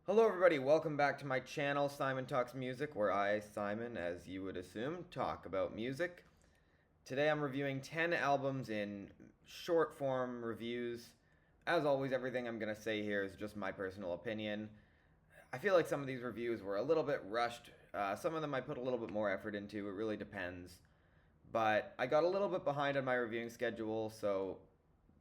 Hello everybody, welcome back to my channel, Simon Talks Music, where I, Simon, as you would assume, talk about music. Today I'm reviewing 10 albums in short form reviews. As always, everything I'm going to say here is just my personal opinion. I feel like some of these reviews were a little bit rushed. Some of them I put a little bit more effort into, it really depends. But I got a little bit behind on my reviewing schedule, so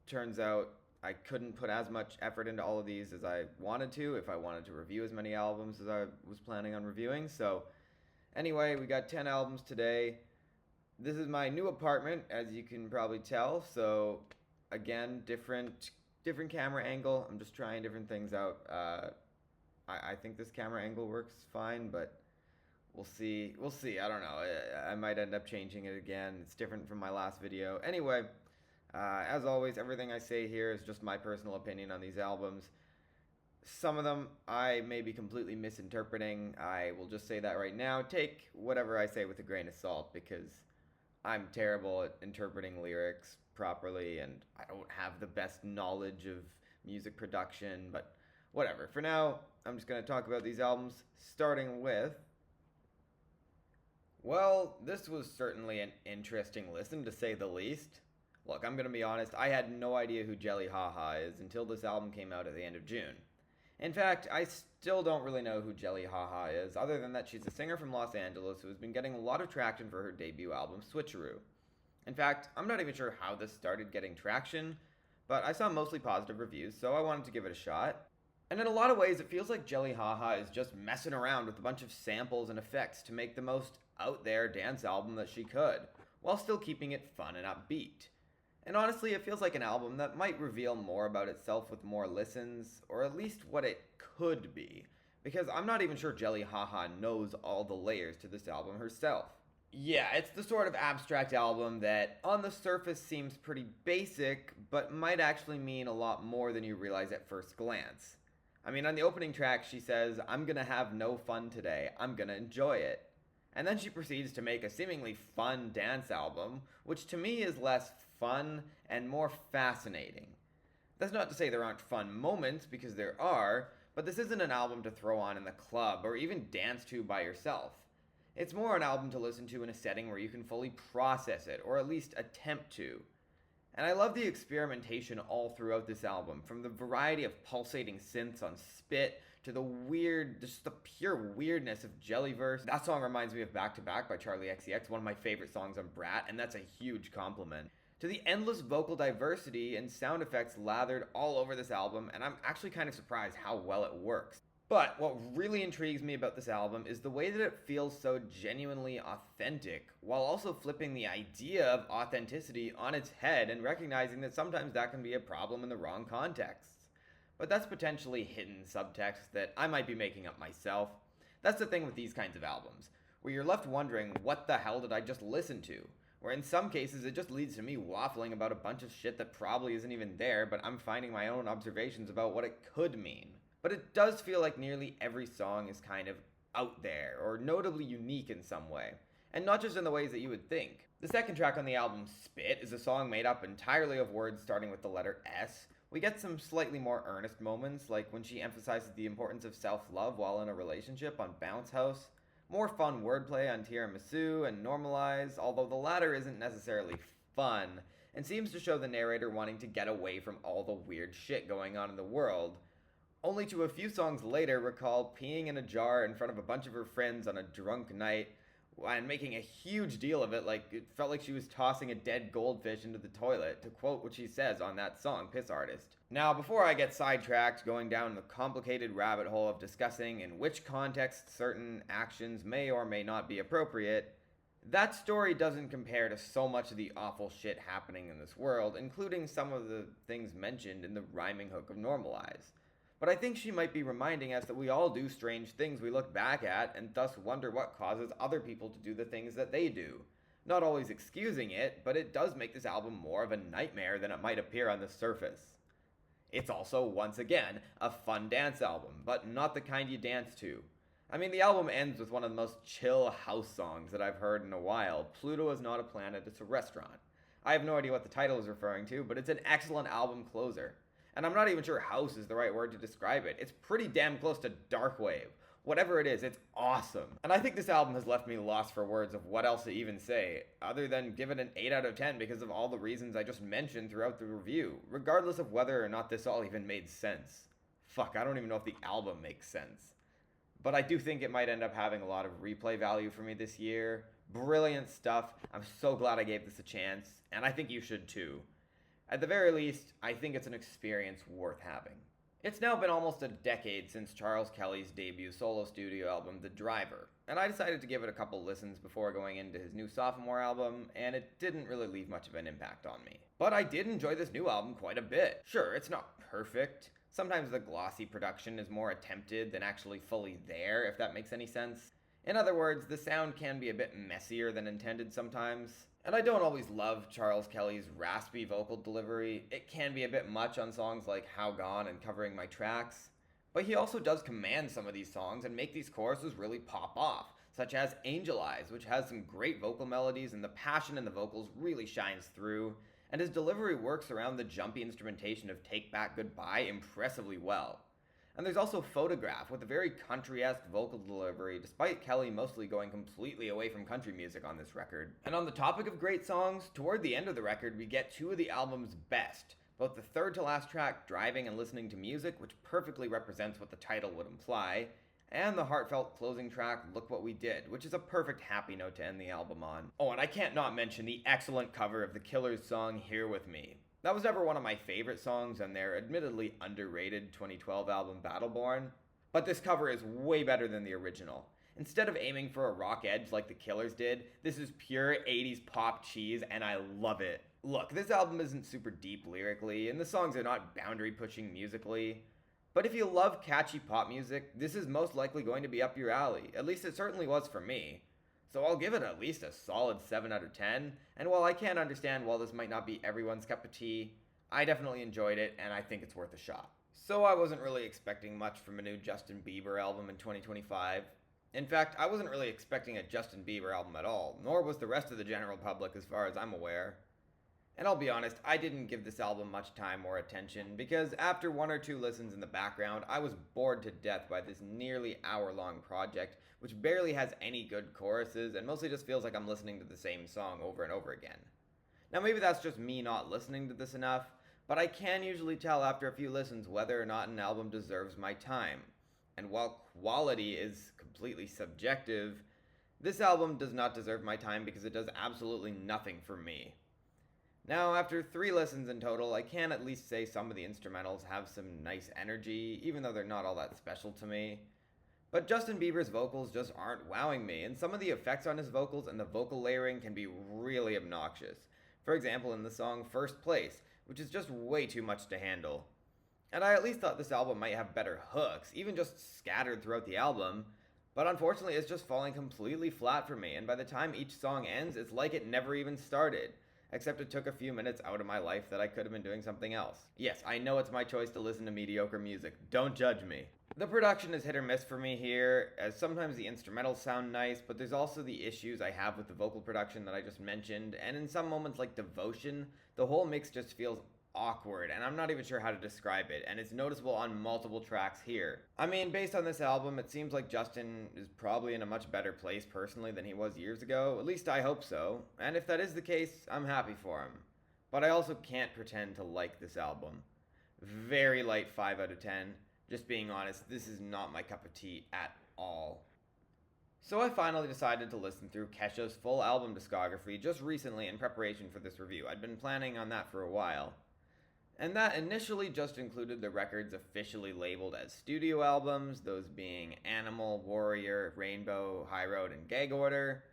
turns out I couldn't put as much effort into all of these as I wanted to if I wanted to review as many albums as I was planning on reviewing. So, anyway, we got 10 albums today. This is my new apartment, as you can probably tell. So, again, different camera angle. I'm just trying different things out. I think this camera angle works fine, but we'll see. We'll see. I don't know. I might end up changing it again. It's different from my last video. Anyway, as always, everything I say here is just my personal opinion on these albums. Some of them I may be completely misinterpreting. I will just say that right now. Take whatever I say with a grain of salt because I'm terrible at interpreting lyrics properly and I don't have the best knowledge of music production, but whatever. For now, I'm just going to talk about these albums, starting with... Well, this was certainly an interesting listen, to say the least. Look, I'm going to be honest, I had no idea who Gelli is until this album came out at the end of June. In fact, I still don't really know who Gelli is, other than that she's a singer from Los Angeles who has been getting a lot of traction for her debut album, Switcheroo. In fact, I'm not even sure how this started getting traction, but I saw mostly positive reviews, so I wanted to give it a shot. And in a lot of ways, it feels like Gelli is just messing around with a bunch of samples and effects to make the most out there dance album that she could, while still keeping it fun and upbeat. And honestly, it feels like an album that might reveal more about itself with more listens, or at least what it could be, because I'm not even sure Gelli knows all the layers to this album herself. Yeah, it's the sort of abstract album that on the surface seems pretty basic, but might actually mean a lot more than you realize at first glance. I mean, on the opening track, she says, "I'm gonna have no fun today, I'm gonna enjoy it." And then she proceeds to make a seemingly fun dance album, which to me is less fun and more fascinating. That's not to say there aren't fun moments, because there are, but this isn't an album to throw on in the club or even dance to by yourself. It's more an album to listen to in a setting where you can fully process it, or at least attempt to. And I love the experimentation all throughout this album, from the variety of pulsating synths on Spit to the weird, just the pure weirdness of Gelliverse. That song reminds me of Back to Back by Charlie XCX, one of my favorite songs on Brat, and that's a huge compliment. To the endless vocal diversity and sound effects lathered all over this album, and I'm actually kind of surprised how well it works. But what really intrigues me about this album is the way that it feels so genuinely authentic, while also flipping the idea of authenticity on its head and recognizing that sometimes that can be a problem in the wrong contexts. But that's potentially hidden subtext that I might be making up myself. That's the thing with these kinds of albums, where you're left wondering, what the hell did I just listen to? Where in some cases it just leads to me waffling about a bunch of shit that probably isn't even there, but I'm finding my own observations about what it could mean. But it does feel like nearly every song is kind of out there, or notably unique in some way. And not just in the ways that you would think. The second track on the album, Spit, is a song made up entirely of words starting with the letter S. We get some slightly more earnest moments, like when she emphasizes the importance of self-love while in a relationship on Bounce House. More fun wordplay on Tiramisu and Normalize, although the latter isn't necessarily fun, and seems to show the narrator wanting to get away from all the weird shit going on in the world. Only to a few songs later recall peeing in a jar in front of a bunch of her friends on a drunk night and making a huge deal of it, like it felt like she was tossing a dead goldfish into the toilet, to quote what she says on that song, Piss Artist. Now, before I get sidetracked going down the complicated rabbit hole of discussing in which context certain actions may or may not be appropriate, that story doesn't compare to so much of the awful shit happening in this world, including some of the things mentioned in the rhyming hook of Normalize. But I think she might be reminding us that we all do strange things we look back at, and thus wonder what causes other people to do the things that they do. Not always excusing it, but it does make this album more of a nightmare than it might appear on the surface. It's also, once again, a fun dance album, but not the kind you dance to. I mean, the album ends with one of the most chill house songs that I've heard in a while, Pluto is not a planet, it's a restaurant. I have no idea what the title is referring to, but it's an excellent album closer. And I'm not even sure house is the right word to describe it. It's pretty damn close to darkwave. Whatever it is, it's awesome. And I think this album has left me lost for words of what else to even say, other than give it an 8 out of 10 because of all the reasons I just mentioned throughout the review, regardless of whether or not this all even made sense. Fuck, I don't even know if the album makes sense. But I do think it might end up having a lot of replay value for me this year. Brilliant stuff. I'm so glad I gave this a chance, and I think you should too. At the very least, I think it's an experience worth having. It's now been almost a decade since Charles Kelley's debut solo studio album, The Driver, and I decided to give it a couple listens before going into his new sophomore album, and it didn't really leave much of an impact on me. But I did enjoy this new album quite a bit. Sure, it's not perfect. Sometimes the glossy production is more attempted than actually fully there, if that makes any sense. In other words, the sound can be a bit messier than intended sometimes. And I don't always love Charles Kelley's raspy vocal delivery. It can be a bit much on songs like How Gone and Covering My Tracks. But he also does command some of these songs and make these choruses really pop off, such as Angel Eyes, which has some great vocal melodies and the passion in the vocals really shines through. And his delivery works around the jumpy instrumentation of Take Back Goodbye impressively well. And there's also Photograph, with a very country-esque vocal delivery, despite Kelley mostly going completely away from country music on this record. And on the topic of great songs, toward the end of the record we get two of the album's best, both the third to last track, Driving and Listening to Music, which perfectly represents what the title would imply, and the heartfelt closing track, Look What We Did, which is a perfect happy note to end the album on. Oh, and I can't not mention the excellent cover of The Killer's song, Here With Me. That was never one of my favorite songs on their admittedly underrated 2012 album Battleborn, but this cover is way better than the original. Instead of aiming for a rock edge like the Killers did, this is pure 80s pop cheese and I love it. Look, this album isn't super deep lyrically, and the songs are not boundary pushing musically, but if you love catchy pop music, this is most likely going to be up your alley. At least it certainly was for me. So I'll give it at least a solid 7 out of 10, and while I can't understand why this might not be everyone's cup of tea, I definitely enjoyed it, and I think it's worth a shot. So I wasn't really expecting much from a new Justin Bieber album in 2025. In fact, I wasn't really expecting a Justin Bieber album at all, nor was the rest of the general public as far as I'm aware. And I'll be honest, I didn't give this album much time or attention, because after 1 or 2 listens in the background, I was bored to death by this nearly hour-long project, which barely has any good choruses, and mostly just feels like I'm listening to the same song over and over again. Now maybe that's just me not listening to this enough, but I can usually tell after a few listens whether or not an album deserves my time. And while quality is completely subjective, this album does not deserve my time because it does absolutely nothing for me. Now, after 3 listens in total, I can at least say some of the instrumentals have some nice energy, even though they're not all that special to me. But Justin Bieber's vocals just aren't wowing me, and some of the effects on his vocals and the vocal layering can be really obnoxious. For example, in the song First Place, which is just way too much to handle. And I at least thought this album might have better hooks, even just scattered throughout the album, but unfortunately it's just falling completely flat for me, and by the time each song ends, it's like it never even started. Except it took a few minutes out of my life that I could have been doing something else. Yes, I know it's my choice to listen to mediocre music. Don't judge me. The production is hit or miss for me here, as sometimes the instrumentals sound nice, but there's also the issues I have with the vocal production that I just mentioned, and in some moments like Devotion, the whole mix just feels awkward, and I'm not even sure how to describe it, and it's noticeable on multiple tracks here. I mean, based on this album, it seems like Justin is probably in a much better place personally than he was years ago. At least I hope so, and if that is the case, I'm happy for him. But I also can't pretend to like this album. Very light 5 out of 10. Just being honest, this is not my cup of tea at all. So I finally decided to listen through Kesha's full album discography just recently in preparation for this review. I'd been planning on that for a while. And that initially just included the records officially labeled as studio albums, those being Animal, Warrior, Rainbow, High Road, and Gag Order.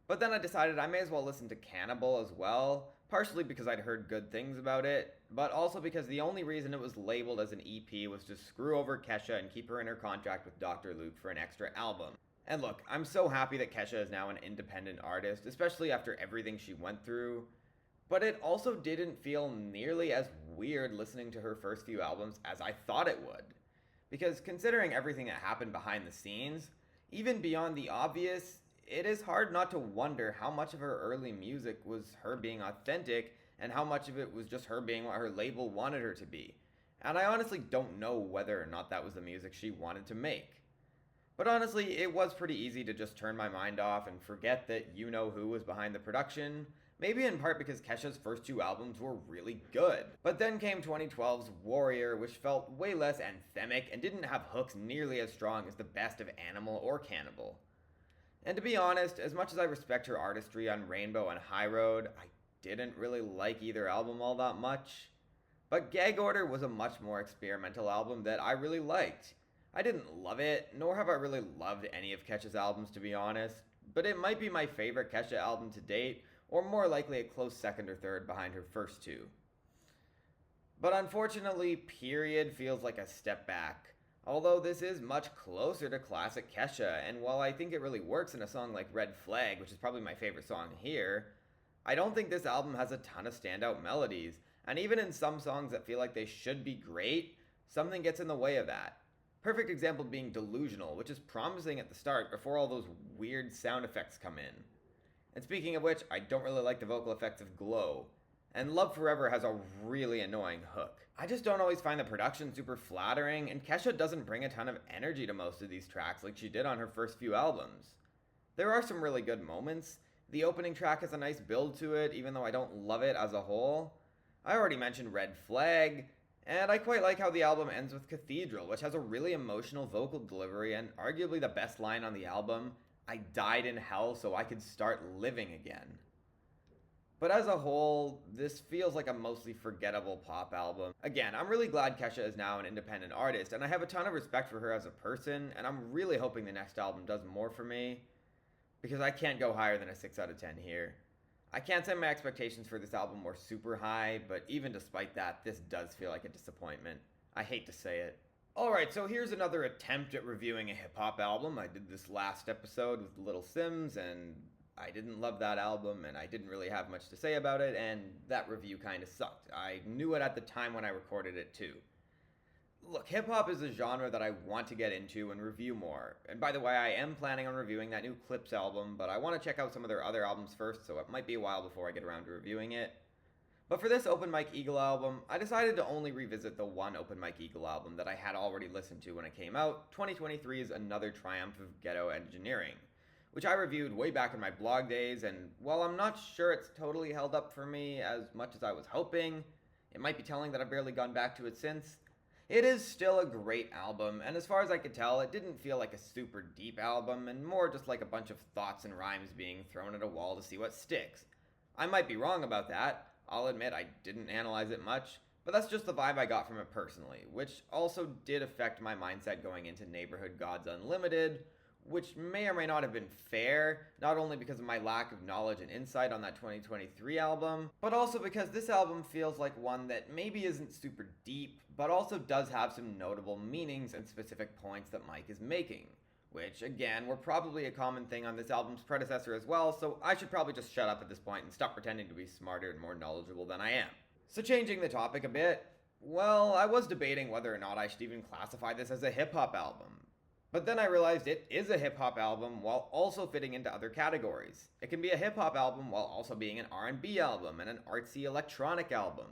But then I decided I may as well listen to Cannibal as well, partially because I'd heard good things about it, but also because the only reason it was labeled as an EP was to screw over Kesha and keep her in her contract with Dr. Luke for an extra album. And look, I'm so happy that Kesha is now an independent artist, especially after everything she went through. But it also didn't feel nearly as weird listening to her first few albums as I thought it would. Because considering everything that happened behind the scenes, even beyond the obvious, it is hard not to wonder how much of her early music was her being authentic and how much of it was just her being what her label wanted her to be. and I honestly don't know whether or not that was the music she wanted to make. But honestly, it was pretty easy to just turn my mind off and forget that You Know Who was behind the production, maybe in part because Kesha's first two albums were really good. But then came 2012's Warrior, which felt way less anthemic and didn't have hooks nearly as strong as the best of Animal or Cannibal. And to be honest, as much as I respect her artistry on Rainbow and High Road, I didn't really like either album all that much. But Gag Order was a much more experimental album that I really liked. I didn't love it, nor have I really loved any of Kesha's albums to be honest, but it might be my favorite Kesha album to date, or more likely a close second or third behind her first two. But unfortunately, Period feels like a step back. Although this is much closer to classic Kesha, and while I think it really works in a song like Red Flag, which is probably my favorite song here, I don't think this album has a ton of standout melodies, and even in some songs that feel like they should be great, something gets in the way of that. Perfect example being Delusional, which is promising at the start before all those weird sound effects come in. And speaking of which, I don't really like the vocal effects of Glow. And Love Forever has a really annoying hook. I just don't always find the production super flattering, and Kesha doesn't bring a ton of energy to most of these tracks like she did on her first few albums. There are some really good moments. The opening track has a nice build to it, even though I don't love it as a whole. I already mentioned Red Flag, and I quite like how the album ends with Cathedral, which has a really emotional vocal delivery and arguably the best line on the album, I died in hell so I could start living again. But as a whole, this feels like a mostly forgettable pop album. Again, I'm really glad Kesha is now an independent artist, and I have a ton of respect for her as a person, and I'm really hoping the next album does more for me, because I can't go higher than a 6 out of 10 here. I can't say my expectations for this album were super high, but even despite that, this does feel like a disappointment. I hate to say it. Alright, so here's another attempt at reviewing a hip-hop album. I did this last episode with Little Sims, and I didn't love that album, and I didn't really have much to say about it, and that review kind of sucked. I knew it at the time when I recorded it too. Look, hip-hop is a genre that I want to get into and review more. And by the way, I am planning on reviewing that new Clips album, but I want to check out some of their other albums first, so it might be a while before I get around to reviewing it. But for this Open Mike Eagle album, I decided to only revisit the one Open Mike Eagle album that I had already listened to when it came out, 2023's Another Triumph of Ghetto Engineering, which I reviewed way back in my blog days, and while I'm not sure it's totally held up for me as much as I was hoping, it might be telling that I've barely gone back to it since. It is still a great album, and as far as I could tell, it didn't feel like a super deep album, and more just like a bunch of thoughts and rhymes being thrown at a wall to see what sticks. I might be wrong about that. I'll admit I didn't analyze it much, but that's just the vibe I got from it personally, which also did affect my mindset going into Neighborhood Gods Unlimited, which may or may not have been fair, not only because of my lack of knowledge and insight on that 2023 album, but also because this album feels like one that maybe isn't super deep, but also does have some notable meanings and specific points that Mike is making, which, again, were probably a common thing on this album's predecessor as well, so I should probably just shut up at this point and stop pretending to be smarter and more knowledgeable than I am. So changing the topic a bit, well, I was debating whether or not I should even classify this as a hip-hop album. But then I realized it is a hip-hop album while also fitting into other categories. It can be a hip-hop album while also being an R&B album and an artsy electronic album.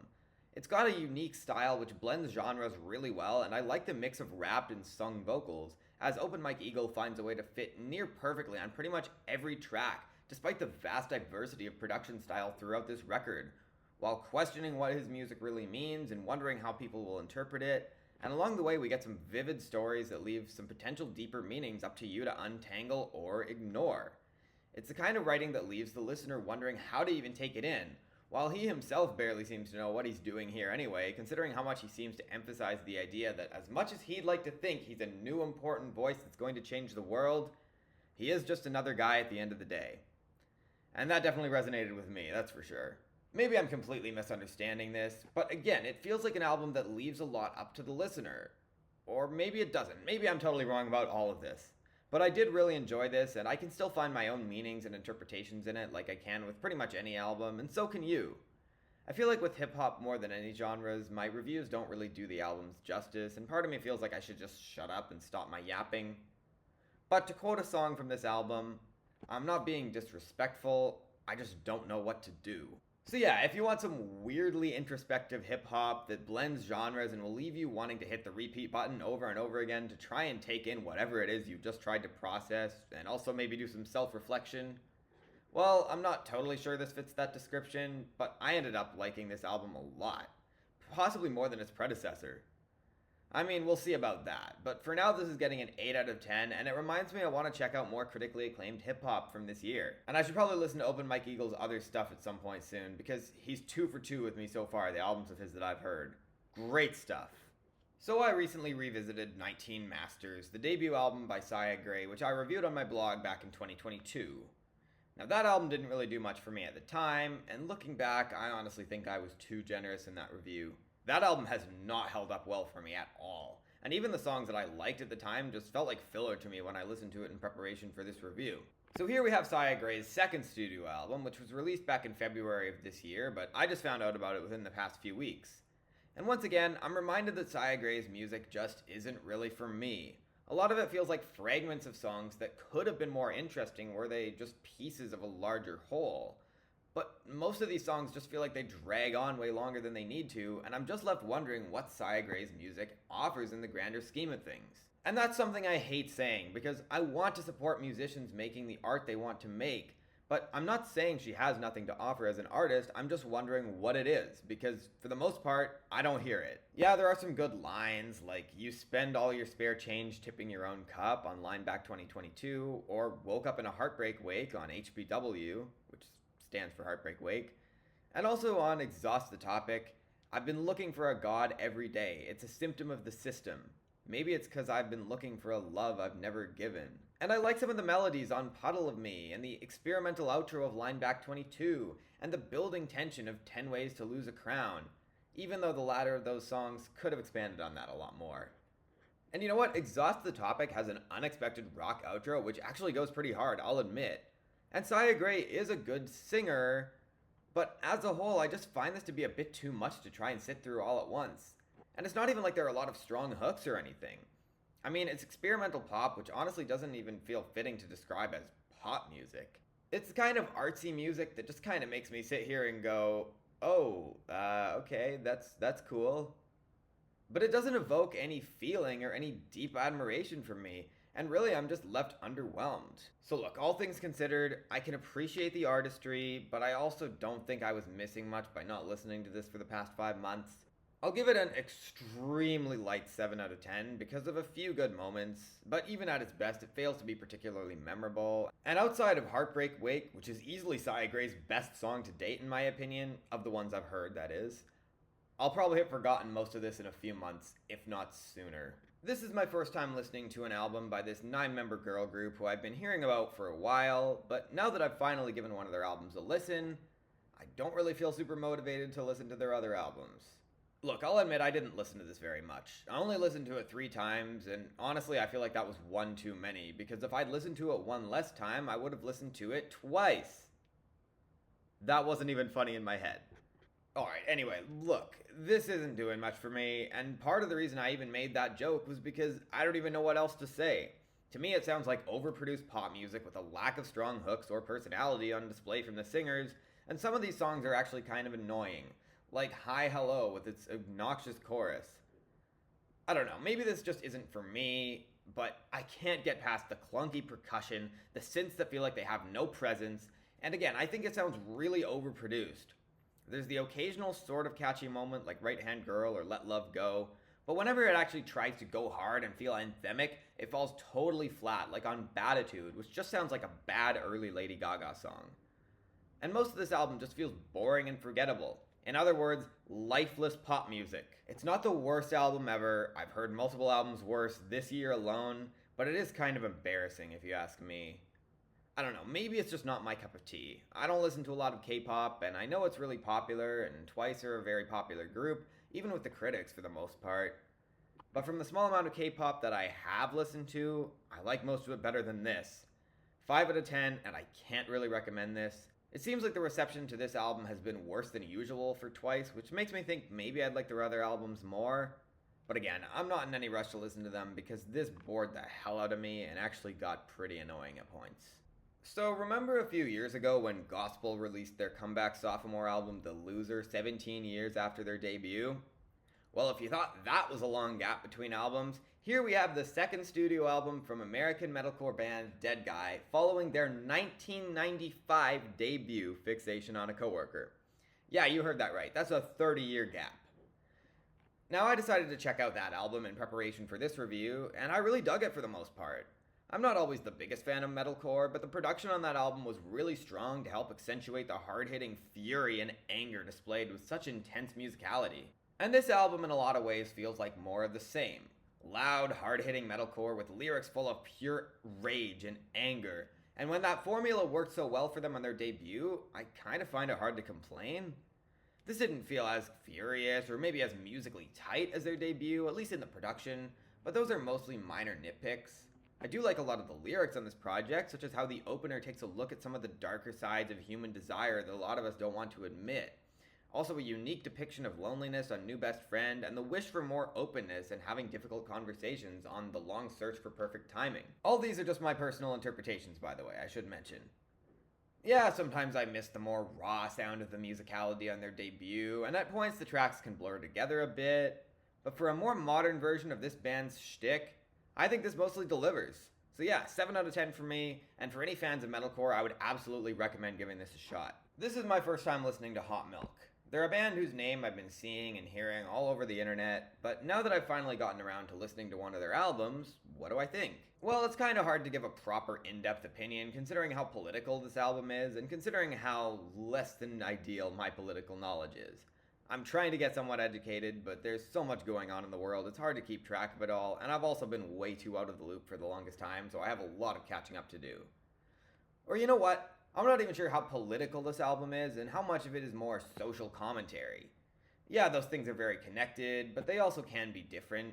It's got a unique style which blends genres really well, and I like the mix of rapped and sung vocals, as Open Mike Eagle finds a way to fit near perfectly on pretty much every track, despite the vast diversity of production style throughout this record, while questioning what his music really means and wondering how people will interpret it. And along the way, we get some vivid stories that leave some potential deeper meanings up to you to untangle or ignore. It's the kind of writing that leaves the listener wondering how to even take it in, while he himself barely seems to know what he's doing here anyway, considering how much he seems to emphasize the idea that as much as he'd like to think he's a new important voice that's going to change the world, he is just another guy at the end of the day. And that definitely resonated with me, that's for sure. Maybe I'm completely misunderstanding this, but again, it feels like an album that leaves a lot up to the listener. Or maybe it doesn't. Maybe I'm totally wrong about all of this. But I did really enjoy this, and I can still find my own meanings and interpretations in it like I can with pretty much any album, and so can you. I feel like with hip-hop more than any genres, my reviews don't really do the albums justice, and part of me feels like I should just shut up and stop my yapping. But to quote a song from this album, I'm not being disrespectful, I just don't know what to do. So yeah, if you want some weirdly introspective hip-hop that blends genres and will leave you wanting to hit the repeat button over and over again to try and take in whatever it is you've just tried to process, and also maybe do some self-reflection, well, I'm not totally sure this fits that description, but I ended up liking this album a lot. Possibly more than its predecessor. I mean, we'll see about that, but for now this is getting an 8 out of 10, and it reminds me I want to check out more critically acclaimed hip-hop from this year. And I should probably listen to Open Mike Eagle's other stuff at some point soon, because he's 2 for 2 with me so far, the albums of his that I've heard. Great stuff. So I recently revisited 19 Masters, the debut album by Saya Gray, which I reviewed on my blog back in 2022. Now that album didn't really do much for me at the time, and looking back, I honestly think I was too generous in that review. That album has not held up well for me at all, and even the songs that I liked at the time just felt like filler to me when I listened to it in preparation for this review. So here we have Saya Gray's second studio album, which was released back in February of this year, but I just found out about it within the past few weeks. And once again, I'm reminded that Saya Gray's music just isn't really for me. A lot of it feels like fragments of songs that could have been more interesting were they just pieces of a larger whole. But most of these songs just feel like they drag on way longer than they need to, and I'm just left wondering what Saya Gray's music offers in the grander scheme of things. And that's something I hate saying, because I want to support musicians making the art they want to make, but I'm not saying she has nothing to offer as an artist, I'm just wondering what it is, because for the most part, I don't hear it. Yeah, there are some good lines, like you spend all your spare change tipping your own cup on Lineback 2022, or woke up in a heartbreak wake on HBW, which stands for Heartbreak Wake. And also on Exhaust the Topic, I've been looking for a god every day. It's a symptom of the system. Maybe it's because I've been looking for a love I've never given. And I like some of the melodies on Puddle of Me, and the experimental outro of Lineback 22, and the building tension of 10 Ways to Lose a Crown, even though the latter of those songs could have expanded on that a lot more. And you know what? Exhaust the Topic has an unexpected rock outro, which actually goes pretty hard, I'll admit. And Saya Gray is a good singer, but as a whole, I just find this to be a bit too much to try and sit through all at once. And it's not even like there are a lot of strong hooks or anything. I mean, it's experimental pop, which honestly doesn't even feel fitting to describe as pop music. It's the kind of artsy music that just kind of makes me sit here and go, oh, okay, that's cool. But it doesn't evoke any feeling or any deep admiration from me. And really, I'm just left underwhelmed. So look, all things considered, I can appreciate the artistry, but I also don't think I was missing much by not listening to this for the past 5 months. I'll give it an extremely light 7 out of 10 because of a few good moments, but even at its best, it fails to be particularly memorable. And outside of Heartbreak Wake, which is easily Saya Gray's best song to date in my opinion, of the ones I've heard, that is, I'll probably have forgotten most of this in a few months, if not sooner. This is my first time listening to an album by this 9-member girl group who I've been hearing about for a while, but now that I've finally given one of their albums a listen, I don't really feel super motivated to listen to their other albums. Look, I'll admit I didn't listen to this very much. I only listened to it 3 times, and honestly I feel like that was one too many, because if I'd listened to it one less time, I would have listened to it twice. That wasn't even funny in my head. Alright, anyway, look, this isn't doing much for me, and part of the reason I even made that joke was because I don't even know what else to say. To me, it sounds like overproduced pop music with a lack of strong hooks or personality on display from the singers, and some of these songs are actually kind of annoying, like Hi Hello with its obnoxious chorus. I don't know, maybe this just isn't for me, but I can't get past the clunky percussion, the synths that feel like they have no presence, and again, I think it sounds really overproduced. There's the occasional sort of catchy moment like Right Hand Girl or Let Love Go, but whenever it actually tries to go hard and feel anthemic, it falls totally flat, like on Batitude, which just sounds like a bad early Lady Gaga song. And most of this album just feels boring and forgettable. In other words, lifeless pop music. It's not the worst album ever, I've heard multiple albums worse this year alone, but it is kind of embarrassing if you ask me. I don't know, maybe it's just not my cup of tea. I don't listen to a lot of K-pop, and I know it's really popular, and Twice are a very popular group, even with the critics for the most part. But from the small amount of K-pop that I have listened to, I like most of it better than this. 5 out of 10, and I can't really recommend this. It seems like the reception to this album has been worse than usual for Twice, which makes me think maybe I'd like their other albums more. But again, I'm not in any rush to listen to them because this bored the hell out of me and actually got pretty annoying at points. So remember a few years ago when Gospel released their comeback sophomore album, The Loser, 17 years after their debut? Well, if you thought that was a long gap between albums, here we have the second studio album from American metalcore band Dead Guy, following their 1995 debut, Fixation on a Coworker. Yeah, you heard that right. That's a 30-year gap. Now, I decided to check out that album in preparation for this review, and I really dug it for the most part. I'm not always the biggest fan of metalcore, but the production on that album was really strong to help accentuate the hard-hitting fury and anger displayed with such intense musicality. And this album in a lot of ways feels like more of the same. Loud, hard-hitting metalcore with lyrics full of pure rage and anger. And when that formula worked so well for them on their debut, I kind of find it hard to complain. This didn't feel as furious or maybe as musically tight as their debut, at least in the production, but those are mostly minor nitpicks. I do like a lot of the lyrics on this project, such as how the opener takes a look at some of the darker sides of human desire that a lot of us don't want to admit. Also a unique depiction of loneliness on New Best Friend, and the wish for more openness and having difficult conversations on The Long Search for Perfect Timing. All these are just my personal interpretations, by the way, I should mention. Yeah, sometimes I miss the more raw sound of the musicality on their debut, and at points the tracks can blur together a bit, but for a more modern version of this band's shtick, I think this mostly delivers. So yeah, 7 out of 10 for me, and for any fans of metalcore, I would absolutely recommend giving this a shot. This is my first time listening to Hot Milk. They're a band whose name I've been seeing and hearing all over the internet, but now that I've finally gotten around to listening to one of their albums, what do I think? Well, it's kind of hard to give a proper in-depth opinion considering how political this album is and considering how less than ideal my political knowledge is. I'm trying to get somewhat educated, but there's so much going on in the world, it's hard to keep track of it all, and I've also been way too out of the loop for the longest time, so I have a lot of catching up to do. Or you know what? I'm not even sure how political this album is and how much of it is more social commentary. Yeah, those things are very connected, but they also can be different.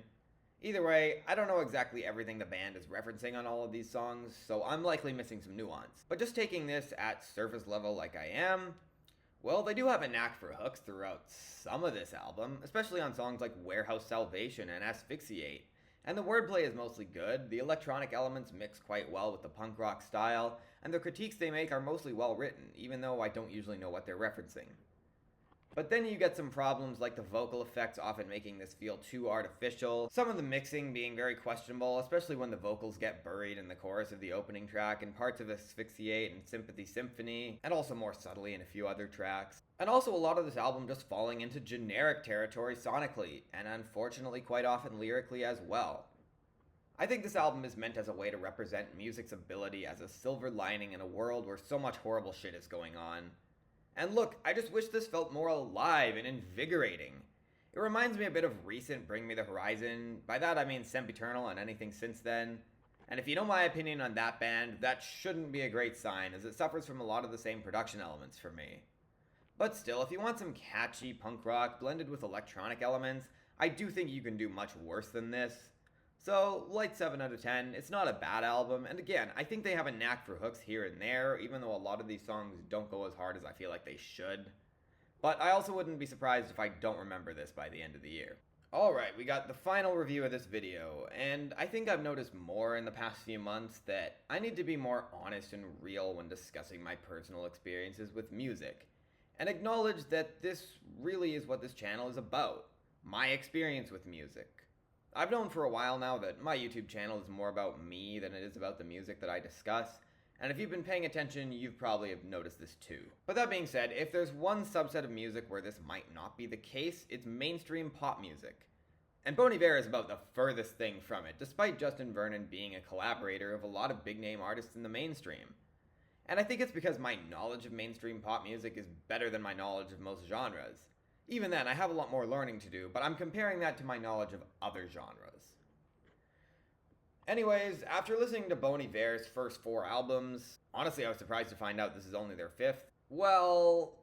Either way, I don't know exactly everything the band is referencing on all of these songs, so I'm likely missing some nuance. But just taking this at surface level like I am, well, they do have a knack for hooks throughout some of this album, especially on songs like Warehouse Salvation and Asphyxiate. And the wordplay is mostly good, the electronic elements mix quite well with the punk rock style, and the critiques they make are mostly well written, even though I don't usually know what they're referencing. But then you get some problems like the vocal effects often making this feel too artificial, some of the mixing being very questionable, especially when the vocals get buried in the chorus of the opening track and parts of Asphyxiate and Sympathy Symphony, and also more subtly in a few other tracks. And also a lot of this album just falling into generic territory sonically, and unfortunately quite often lyrically as well. I think this album is meant as a way to represent music's ability as a silver lining in a world where so much horrible shit is going on. And look, I just wish this felt more alive and invigorating. It reminds me a bit of recent Bring Me the Horizon. By that I mean Sempiternal and anything since then. And if you know my opinion on that band, that shouldn't be a great sign, as it suffers from a lot of the same production elements for me. But still, if you want some catchy punk rock blended with electronic elements, I do think you can do much worse than this. So, light 7 out of 10, it's not a bad album, and again, I think they have a knack for hooks here and there, even though a lot of these songs don't go as hard as I feel like they should. But I also wouldn't be surprised if I don't remember this by the end of the year. Alright, we got the final review of this video, and I think I've noticed more in the past few months that I need to be more honest and real when discussing my personal experiences with music, and acknowledge that this really is what this channel is about, my experience with music. I've known for a while now that my YouTube channel is more about me than it is about the music that I discuss, and if you've been paying attention, you've probably have noticed this too. But that being said, if there's one subset of music where this might not be the case, it's mainstream pop music. And Bon Iver is about the furthest thing from it, despite Justin Vernon being a collaborator of a lot of big-name artists in the mainstream. And I think it's because my knowledge of mainstream pop music is better than my knowledge of most genres. Even then, I have a lot more learning to do, but I'm comparing that to my knowledge of other genres. Anyways, after listening to Bon Iver's first 4 albums, honestly I was surprised to find out this is only their 5th. Well,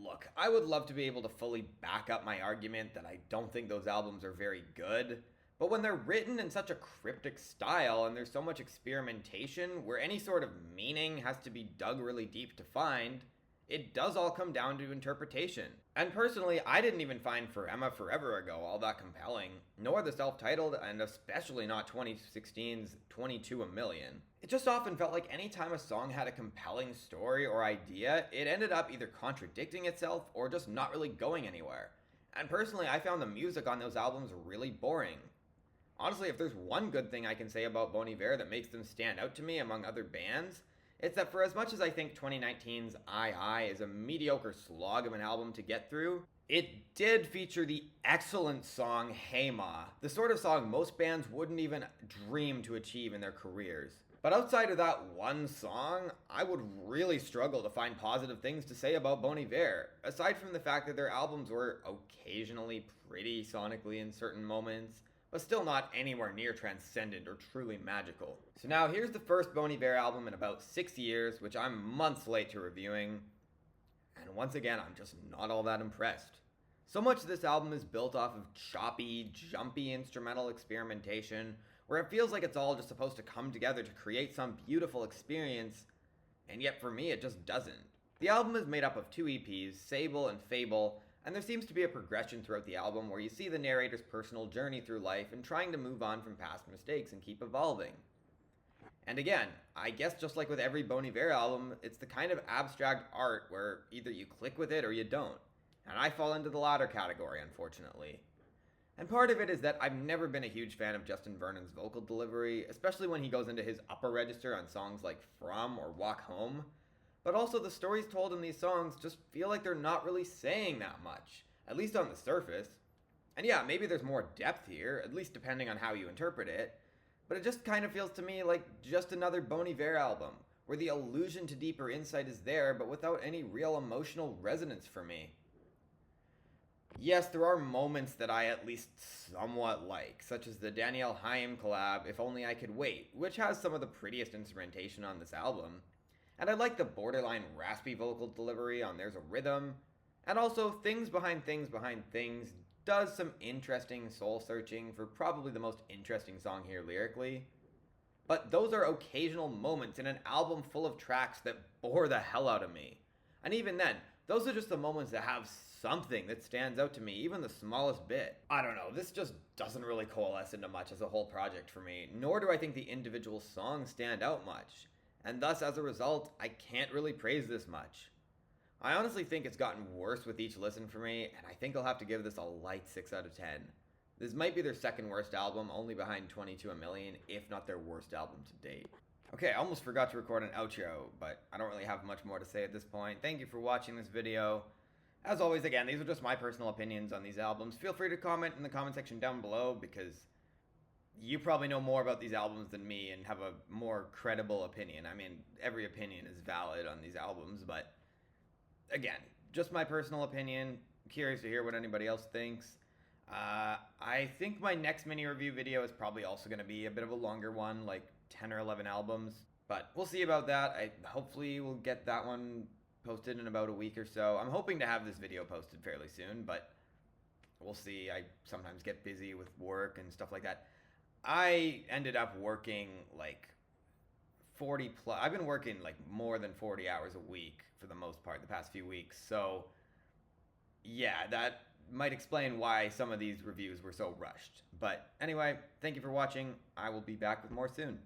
look, I would love to be able to fully back up my argument that I don't think those albums are very good, but when they're written in such a cryptic style and there's so much experimentation where any sort of meaning has to be dug really deep to find, it does all come down to interpretation. And personally, I didn't even find Forever Ago all that compelling, nor the self-titled, and especially not 2016's 22 A Million. It just often felt like any time a song had a compelling story or idea, it ended up either contradicting itself or just not really going anywhere. And personally, I found the music on those albums really boring. Honestly, if there's one good thing I can say about Bon Iver that makes them stand out to me among other bands, it's that for as much as I think 2019's I is a mediocre slog of an album to get through, it did feature the excellent song Hey Ma, the sort of song most bands wouldn't even dream to achieve in their careers. But outside of that one song, I would really struggle to find positive things to say about Bon Iver, aside from the fact that their albums were occasionally pretty sonically in certain moments, but still not anywhere near transcendent or truly magical. So now here's the first Bon Iver album in about 6 years, which I'm months late to reviewing, and once again, I'm just not all that impressed. So much of this album is built off of choppy, jumpy instrumental experimentation, where it feels like it's all just supposed to come together to create some beautiful experience, and yet for me it just doesn't. The album is made up of 2 EPs, Sable and Fable, and there seems to be a progression throughout the album where you see the narrator's personal journey through life and trying to move on from past mistakes and keep evolving. And again, I guess just like with every Bon Iver album, it's the kind of abstract art where either you click with it or you don't. And I fall into the latter category, unfortunately. And part of it is that I've never been a huge fan of Justin Vernon's vocal delivery, especially when he goes into his upper register on songs like From or Walk Home. But also the stories told in these songs just feel like they're not really saying that much, at least on the surface. And yeah, maybe there's more depth here, at least depending on how you interpret it, but it just kind of feels to me like just another Bon Iver album, where the allusion to deeper insight is there, but without any real emotional resonance for me. Yes, there are moments that I at least somewhat like, such as the Danielle Haim collab, If Only I Could Wait, which has some of the prettiest instrumentation on this album. And I like the borderline raspy vocal delivery on There's a Rhythm, and also Things Behind Things Behind Things does some interesting soul searching for probably the most interesting song here lyrically. But those are occasional moments in an album full of tracks that bore the hell out of me. And even then, those are just the moments that have something that stands out to me, even the smallest bit. I don't know, this just doesn't really coalesce into much as a whole project for me, nor do I think the individual songs stand out much. And thus, as a result, I can't really praise this much. I honestly think it's gotten worse with each listen for me, and I think I'll have to give this a light 6 out of 10. This might be their second worst album, only behind 22 A Million, if not their worst album to date. Okay, I almost forgot to record an outro, but I don't really have much more to say at this point. Thank you for watching this video. As always, again, these are just my personal opinions on these albums. Feel free to comment in the comment section down below, because you probably know more about these albums than me and have a more credible opinion. I mean, every opinion is valid on these albums, but again, just my personal opinion. Curious to hear what anybody else thinks. I think my next mini review video is probably also going to be a bit of a longer one, like 10 or 11 albums, but we'll see about that. I hopefully will get that one posted in about a week or so. I'm hoping to have this video posted fairly soon, but we'll see. I sometimes get busy with work and stuff like that. I ended up working like 40 plus. I've been working like more than 40 hours a week for the most part the past few weeks. So yeah, that might explain why some of these reviews were so rushed. But anyway, thank you for watching. I will be back with more soon.